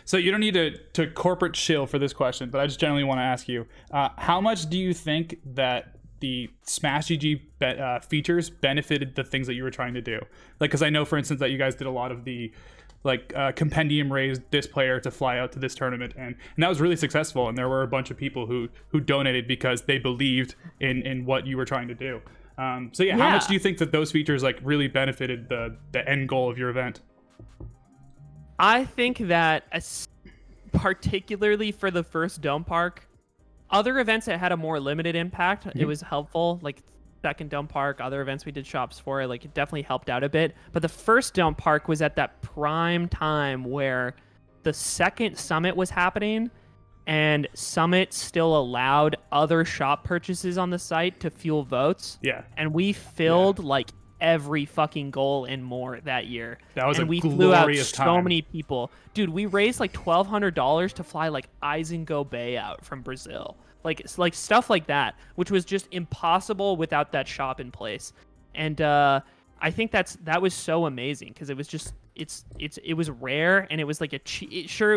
So you don't need to corporate shill for this question, but I just generally want to ask you, how much do you think that the Smash GG features benefited the things that you were trying to do? Like, because I know, for instance, that you guys did a lot of the like compendium raised this player to fly out to this tournament, and that was really successful, and there were a bunch of people who donated because they believed in what you were trying to do. So how much do you think that those features like really benefited the end goal of your event? I think that particularly for the first Dome Park, other events that had a more limited impact, it was helpful. Like second Dome Park, other events we did shops for, like it definitely helped out a bit. But the first Dome Park was at that prime time where the second Summit was happening, and Summit still allowed other shop purchases on the site to fuel votes. Yeah. And we filled like every fucking goal and more that year. That was and a we flew out glorious so time. many people. Dude, we raised like $1,200 to fly like Isengo Bay out from Brazil. Like stuff like that, which was just impossible without that shop in place. And I think that was so amazing because it was just it was rare, and it was like it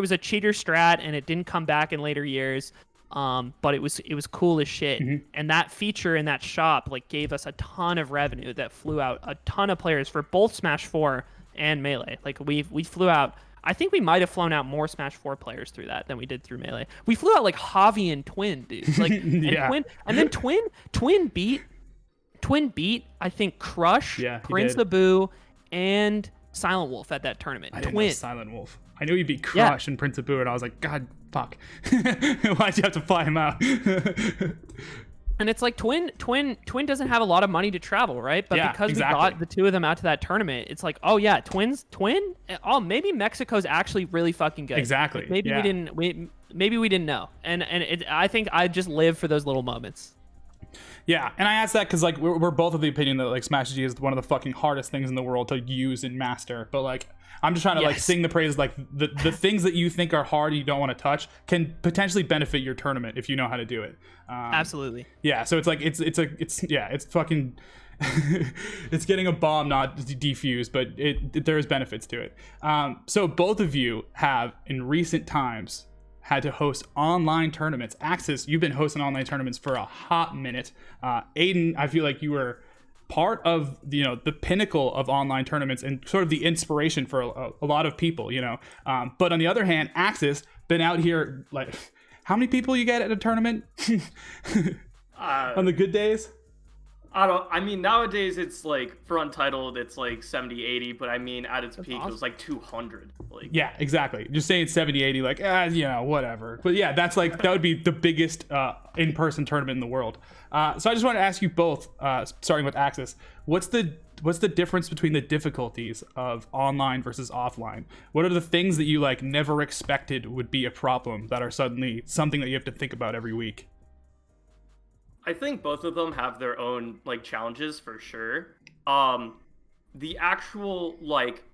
was a cheater strat, and it didn't come back in later years. But it was cool as shit. And that feature in that shop like gave us a ton of revenue that flew out a ton of players for both Smash 4 and Melee. Like we flew out, I think we might have flown out more Smash 4 players through that than we did through Melee. We flew out like Javi and Twin, dude. Like and then Twin beat I think Crush, Prince Abu, and Silent Wolf at that tournament. I didn't know Silent Wolf. I knew he beat Crush and Prince Abu, and I was like, God, fuck. Why'd you have to fly him out? And it's like Twin doesn't have a lot of money to travel, right? But because we got the two of them out to that tournament, it's like, oh yeah, Twin. Oh, maybe Mexico's actually really fucking good. Exactly. Like maybe we didn't know. And I think I just live for those little moments. Yeah, and I asked that because like we're both of the opinion that like Smash GG is one of the fucking hardest things in the world to use and master. But like I'm just trying to like sing the praises. Like the things that you think are hard and you don't want to touch can potentially benefit your tournament if you know how to do it. Absolutely. Yeah, so it's like it's fucking it's getting a bomb not defused, but there is benefits to it. So both of you have in recent times had to host online tournaments. Axis, you've been hosting online tournaments for a hot minute. Aiden, I feel like you were part of the pinnacle of online tournaments and sort of the inspiration for a lot of people, but on the other hand, Axis been out here like how many people you get at a tournament on the good days? I mean, nowadays it's like for Untitled, it's like 70, 80, but I mean, at its peak, awesome. it was like 200. Like, yeah, exactly. Just saying 70, 80, like, whatever. But yeah, that's like, that would be the biggest in-person tournament in the world. So I just want to ask you both, starting with Axis, what's the difference between the difficulties of online versus offline? What are the things that you like never expected would be a problem that are suddenly something that you have to think about every week? I think both of them have their own like challenges for sure. The actual like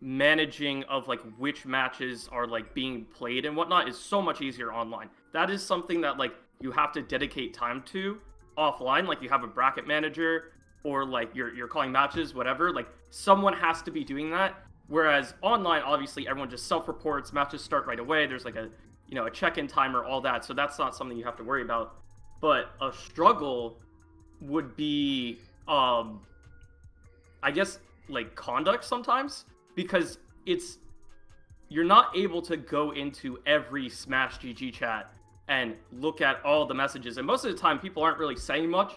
managing of like which matches are like being played and whatnot is so much easier online. That is something that like you have to dedicate time to offline. Like you have a bracket manager or like you're calling matches, whatever. Like someone has to be doing that. Whereas online, obviously everyone just self-reports, matches start right away. There's like a check-in timer, all that. So that's not something you have to worry about. But a struggle would be, I guess, like conduct sometimes, because you're not able to go into every Smash GG chat and look at all the messages. And most of the time, people aren't really saying much.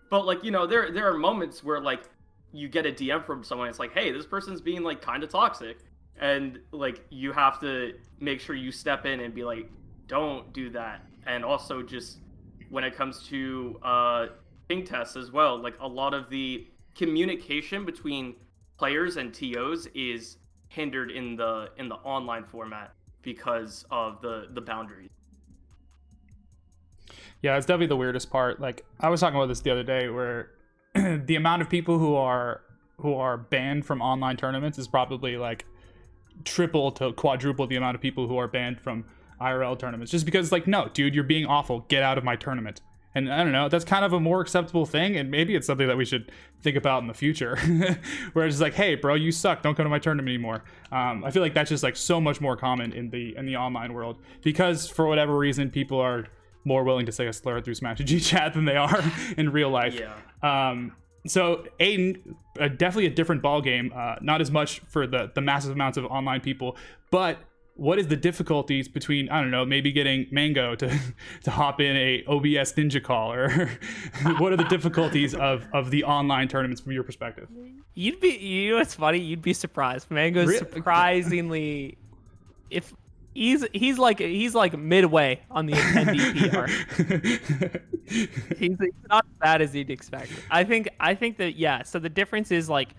But like, there are moments where like you get a DM from someone. It's like, hey, this person's being like kind of toxic, and like you have to make sure you step in and be like, don't do that. And also just when it comes to ping tests as well, like a lot of the communication between players and TOs is hindered in the online format because of the boundaries. Yeah, it's definitely the weirdest part. Like I was talking about this the other day, where the amount of people who are banned from online tournaments is probably like triple to quadruple the amount of people who are banned from IRL tournaments, just because like, no, dude, you're being awful, get out of my tournament. And I don't know, that's kind of a more acceptable thing, and maybe it's something that we should think about in the future where it's just like, hey bro, you suck, don't come to my tournament anymore. I feel like that's just like so much more common in the online world, because for whatever reason people are more willing to say a slur through Smash GG chat than they are in real life. So Aiden, definitely a different ball game, not as much for the massive amounts of online people, but what is the difficulties between, I don't know, maybe getting Mango to hop in a OBS ninja call, or what are the difficulties of the online tournaments from your perspective? What's funny? You'd be surprised. Mango's surprisingly, if he's like midway on the attendee PR. He's not as bad as you'd expect. I think that, yeah. So the difference is like,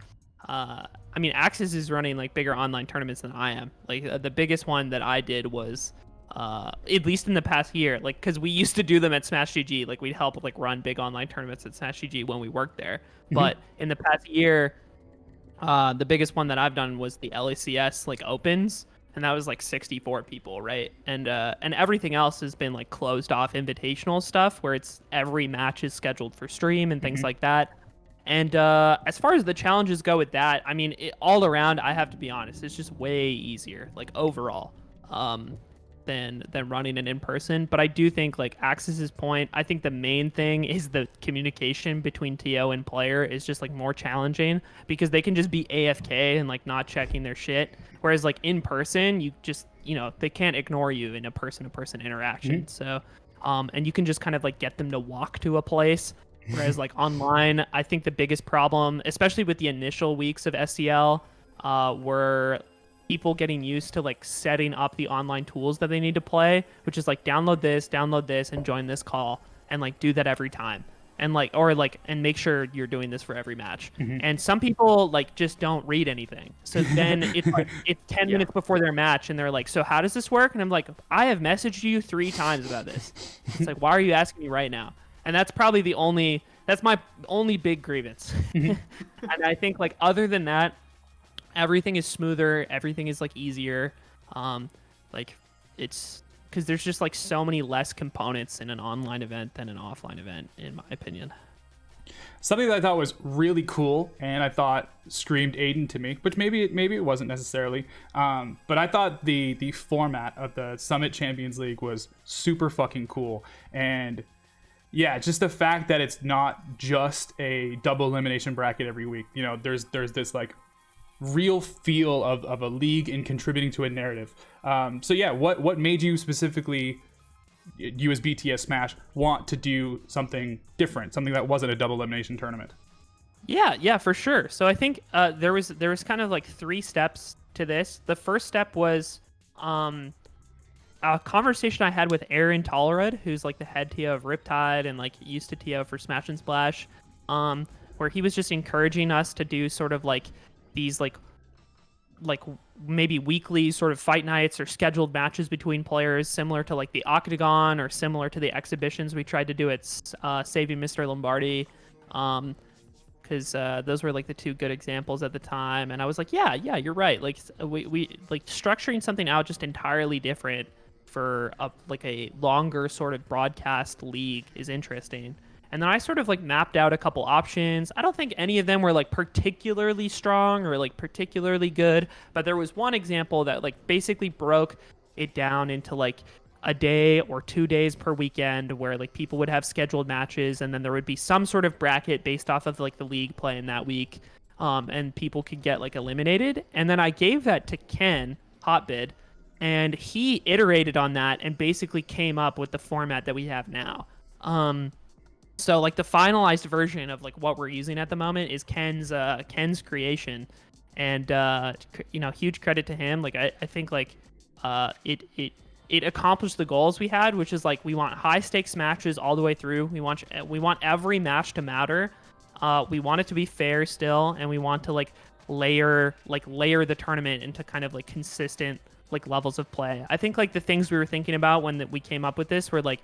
I mean, Axis is running like bigger online tournaments than I am. Like the biggest one that I did was, at least in the past year, like, cause we used to do them at Smash GG. Like we'd help like run big online tournaments at Smash GG when we worked there. Mm-hmm. But in the past year, the biggest one that I've done was the LACS like opens, and that was like 64 people, right? And everything else has been like closed off invitational stuff where it's every match is scheduled for stream and things like that. And as far as the challenges go with that, I mean, all around, I have to be honest, it's just way easier, like overall, than running an in-person. But I do think, like Axis's point, I think the main thing is the communication between TO and player is just like more challenging, because they can just be AFK and like not checking their shit. Whereas like in person, you just, they can't ignore you in a person-to-person interaction. So, and you can just kind of like get them to walk to a place. Whereas like online, I think the biggest problem, especially with the initial weeks of SEL, were people getting used to like setting up the online tools that they need to play, which is like download this and join this call, and like do that every time, and like, or like, and make sure you're doing this for every match. And some people like just don't read anything, so then it's like it's 10 minutes before their match and they're like, so how does this work? And I'm like, I have messaged you 3 times about this. It's like, why are you asking me right now? And that's probably that's my only big grievance. And I think like other than that, everything is smoother, everything is like easier. Like it's because there's just like so many less components in an online event than an offline event, in my opinion. Something that I thought was really cool, and I thought screamed Aiden to me, which maybe it wasn't necessarily, but I thought the format of the Summit Champions League was super fucking cool. And yeah, just the fact that it's not just a double elimination bracket every week. You know, there's this like real feel of a league and contributing to a narrative. So yeah, what made you specifically, you as BTS Smash, want to do something different, something that wasn't a double elimination tournament? Yeah, for sure. So I think there was kind of like 3 steps to this. The first step was a conversation I had with Aaron Tollerud, who's like the head TO of Riptide and like used to TO for Smash and Splash, where he was just encouraging us to do sort of like these like maybe weekly sort of fight nights or scheduled matches between players, similar to like the Octagon or similar to the exhibitions we tried to do at Saving Mr. Lombardi, because those were like the 2 good examples at the time. And I was like, yeah, you're right. Like we like structuring something out just entirely different for a longer sort of broadcast league is interesting. And then I sort of like mapped out a couple options. I don't think any of them were like particularly strong or like particularly good, but there was one example that like basically broke it down into like a day or 2 days per weekend where like people would have scheduled matches, and then there would be some sort of bracket based off of like the league play in that week, and people could get like eliminated. And then I gave that to Ken Hotbid, and he iterated on that and basically came up with the format that we have now. So like the finalized version of like what we're using at the moment is Ken's creation, and huge credit to him. Like I think like it accomplished the goals we had, which is like we want high stakes matches all the way through. We want every match to matter. We want it to be fair still, and we want to like layer the tournament into kind of like consistent like levels of play. I think like the things we were thinking about when we came up with this were like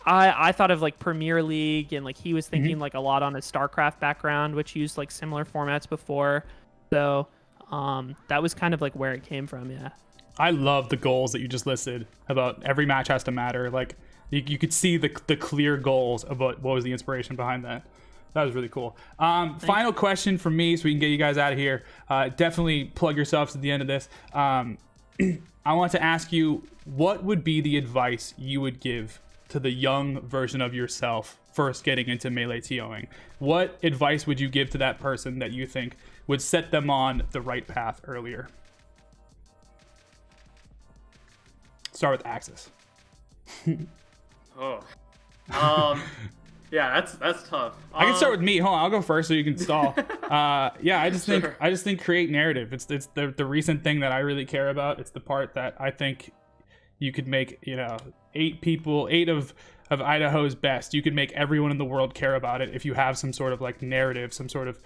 I thought of like Premier League, and like he was thinking like a lot on his StarCraft background, which used like similar formats before. So that was kind of like where it came from. Yeah. I love the goals that you just listed about every match has to matter. Like you could see the clear goals of what was the inspiration behind that. That was really cool. Final question from me, so we can get you guys out of here. Definitely plug yourselves at the end of this. I want to ask you, what would be the advice you would give to the young version of yourself first getting into Melee TOing? What advice would you give to that person that you think would set them on the right path earlier? Start with Axis. Yeah, that's tough. I can start with me. Hold on, I'll go first so you can stall. Yeah, I just think create narrative. It's the recent thing that I really care about. It's the part that I think you could make, 8 of Idaho's best. You could make everyone in the world care about it if you have some sort of like narrative, some sort of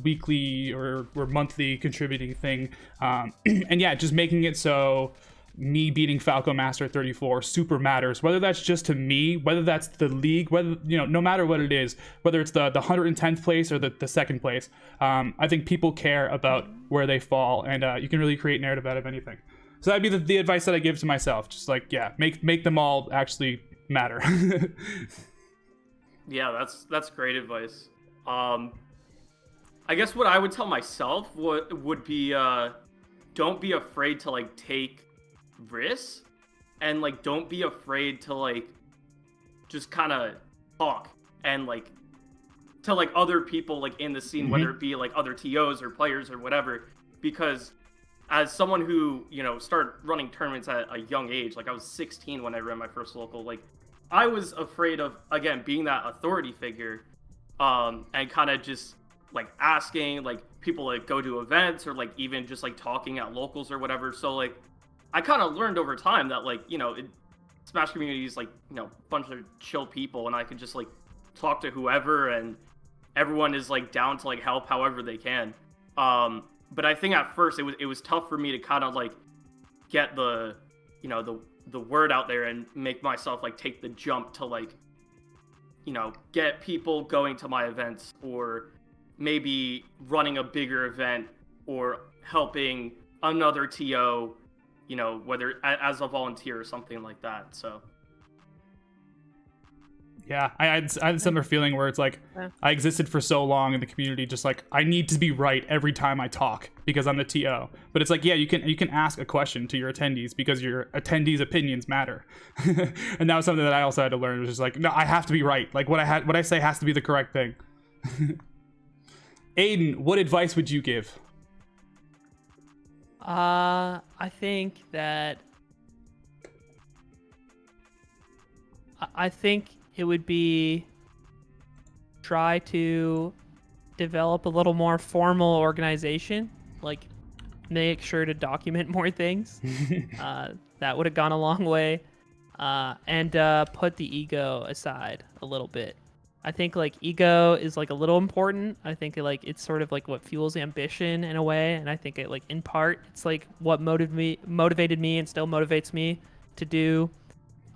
weekly or monthly contributing thing. And yeah, just making it so me beating Falco Master 34 super matters, whether that's just to me, whether that's the league, whether no matter what it is, whether it's the 110th place or the second place. I think people care about where they fall, and you can really create narrative out of anything. So that'd be the advice that I give to myself. Just like, yeah, make them all actually matter. Yeah, that's great advice. I guess what I would tell myself would be don't be afraid to like take risks, and like don't be afraid to like just kind of talk and like to like other people like in the scene, whether it be like other TOs or players or whatever, because as someone who started running tournaments at a young age, like I was 16 when I ran my first local, like I was afraid of, again, being that authority figure, and kind of just like asking like people like go to events or like even just like talking at locals or whatever. So like I kind of learned over time that like Smash community is like a bunch of chill people, and I could just like talk to whoever, and everyone is like down to like help however they can. But I think at first it was tough for me to kind of like get the the word out there and make myself like take the jump to like get people going to my events, or maybe running a bigger event, or helping another TO, whether as a volunteer or something like that. So yeah, I had a similar feeling where it's like I existed for so long in the community, just like I need to be right every time I talk because I'm the TO. But it's like, yeah, you can ask a question to your attendees because your attendees' opinions matter. And that was something that I also had to learn. It was just like, no, I have to be right. Like what I say has to be the correct thing. Aiden, what advice would you give? I think that it would be try to develop a little more formal organization, like make sure to document more things. That would have gone a long way. And put the ego aside a little bit. I think like ego is like a little important. I think like it's sort of like what fuels ambition in a way, and I think it like in part it's like what motivated me and still motivates me to do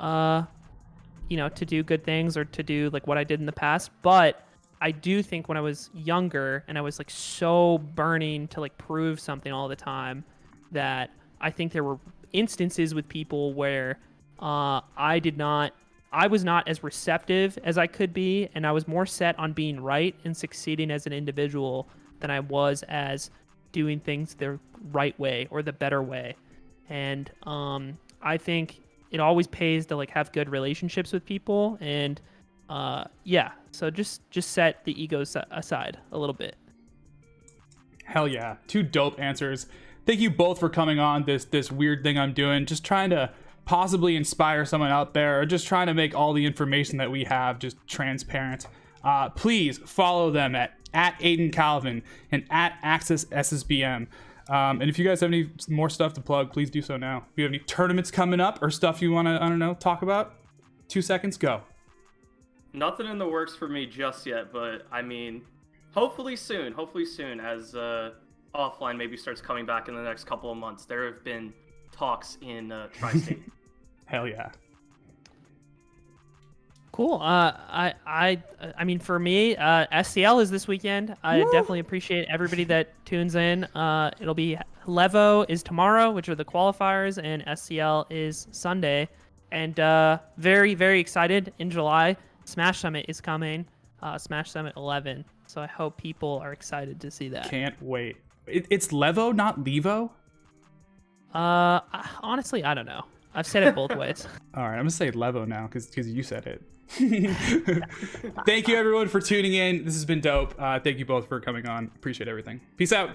to do good things or to do like what I did in the past. But I do think when I was younger and I was like so burning to like prove something all the time, that I think there were instances with people where I was not as receptive as I could be, and I was more set on being right and succeeding as an individual than I was as doing things the right way or the better way. And I think it always pays to like have good relationships with people, and so just set the egos aside a little bit. Hell yeah, 2 dope answers. Thank you both for coming on this weird thing I'm doing, just trying to possibly inspire someone out there, or just trying to make all the information that we have just transparent. Please follow them at Aiden Calvin and at Axis SSBM. And if you guys have any more stuff to plug, please do so now. If you have any tournaments coming up or stuff you want to, talk about, 2 seconds, go. Nothing in the works for me just yet, but I mean, hopefully soon as offline maybe starts coming back in the next couple of months. There have been talks in Tri-State. Hell yeah. Cool. I mean, for me, SCL is this weekend. I definitely appreciate everybody that tunes in. It'll be Levo is tomorrow, which are the qualifiers, and SCL is Sunday. And very, very excited. In July, Smash Summit is coming. Smash Summit 11. So I hope people are excited to see that. Can't wait. It's Levo, not Levo? Honestly, I don't know. I've said it both ways. All right, I'm gonna say Levo now because you said it. Thank you everyone for tuning in. This has been dope. Thank you both for coming on. Appreciate everything. Peace out.